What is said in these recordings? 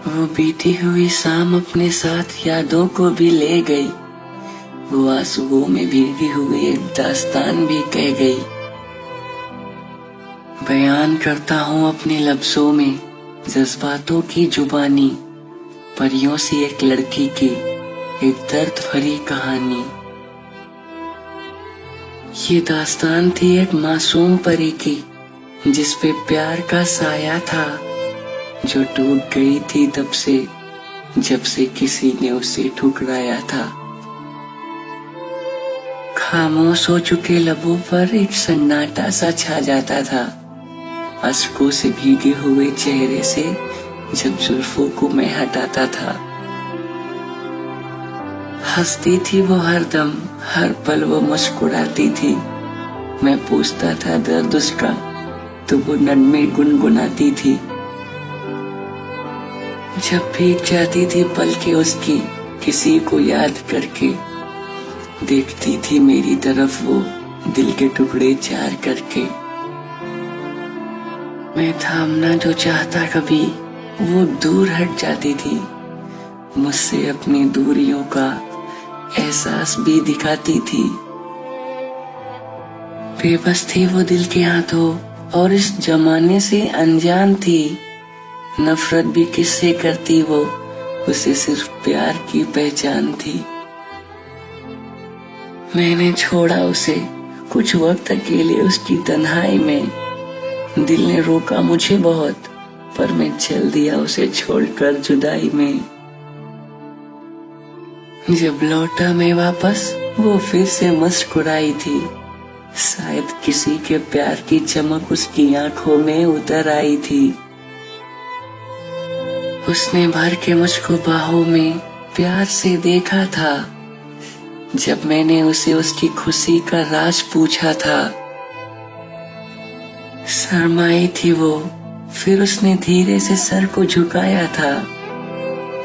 वो बीती हुई शाम अपने साथ यादों को भी ले गई। वो आंसुओं में भीगी हुई एक दास्तान भी कह गई। बयान करता हूँ अपने लफ्जों में जज्बातों की जुबानी, परियों सी एक लड़की की एक दर्द भरी कहानी। ये दास्तान थी एक मासूम परी की, जिस पे प्यार का साया था, जो टूट गई थी तब से जब से किसी ने उसे ठुकराया था। खामोश हो चुके लबों पर एक सन्नाटा सा छा जाता था, अश्कों से भीगे हुए चेहरे से जब जुल्फों को मैं हटाता था। हंसती थी वो हरदम, हर पल वो मुस्कुराती थी। मैं पूछता था दर्द उसका, तो वो नन्ही गुनगुनाती थी। जब भीग जाती थी पलकें उसकी किसी को याद करके, देखती थी मेरी तरफ वो दिल के टुकड़े चार करके। मैं थामना जो चाहता कभी वो दूर हट जाती थी, मुझसे अपनी दूरियों का एहसास भी दिखाती थी। बेबस थी वो दिल के हाथों और इस जमाने से अनजान थी। नफरत भी किससे करती वो, उसे सिर्फ प्यार की पहचान थी। मैंने छोड़ा उसे कुछ वक्त अकेले उसकी तन्हाई में। दिल ने रोका मुझे बहुत, पर मैं चल दिया उसे छोड़कर जुदाई में। जब लौटा मैं वापस वो फिर से मुस्कुराई थी, शायद किसी के प्यार की चमक उसकी आंखों में उतर आई थी। उसने भर के मुझको बाहों में प्यार से देखा था, जब मैंने उसे उसकी खुशी का राज पूछा था। शर्माई थी वो, फिर उसने धीरे से सर को झुकाया था।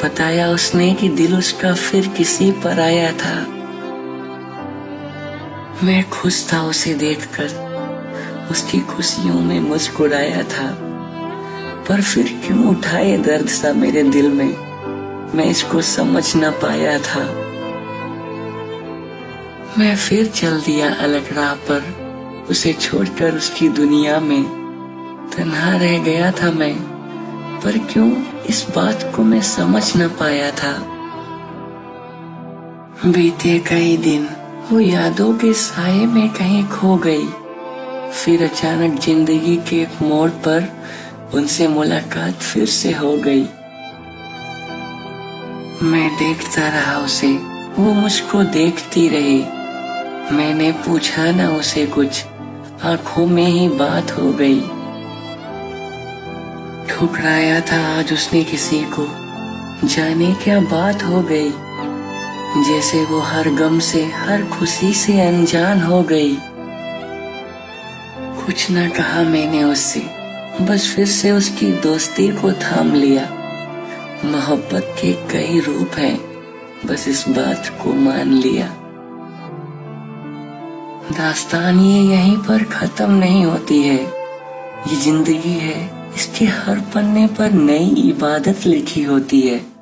बताया उसने कि दिल उसका फिर किसी पर आया था। मैं खुश था उसे देखकर, उसकी खुशियों में मुस्कुराया था। पर फिर क्यों उठाए दर्द सा मेरे दिल में, मैं इसको समझ न पाया था। मैं फिर चल दिया अलग राह पर, उसे छोड़कर उसकी दुनिया में। तन्हा रह गया था मैं, पर क्यों इस बात को मैं समझ न पाया था। बीते कई दिन वो यादों के साए में कहीं खो गई। फिर अचानक जिंदगी के एक मोड़ पर उनसे मुलाकात फिर से हो गई। मैं देखता रहा उसे, वो मुझको देखती रही। मैंने पूछा ना उसे कुछ, आंखों में ही बात हो गई। ठुकराया था आज उसने किसी को, जाने क्या बात हो गई। जैसे वो हर गम से हर खुशी से अनजान हो गई। कुछ ना कहा मैंने उससे, बस फिर से उसकी दोस्ती को थाम लिया। मोहब्बत के कई रूप हैं, बस इस बात को मान लिया। दास्तान ये यहीं पर खत्म नहीं होती है, ये जिंदगी है, इसके हर पन्ने पर नई इबादत लिखी होती है।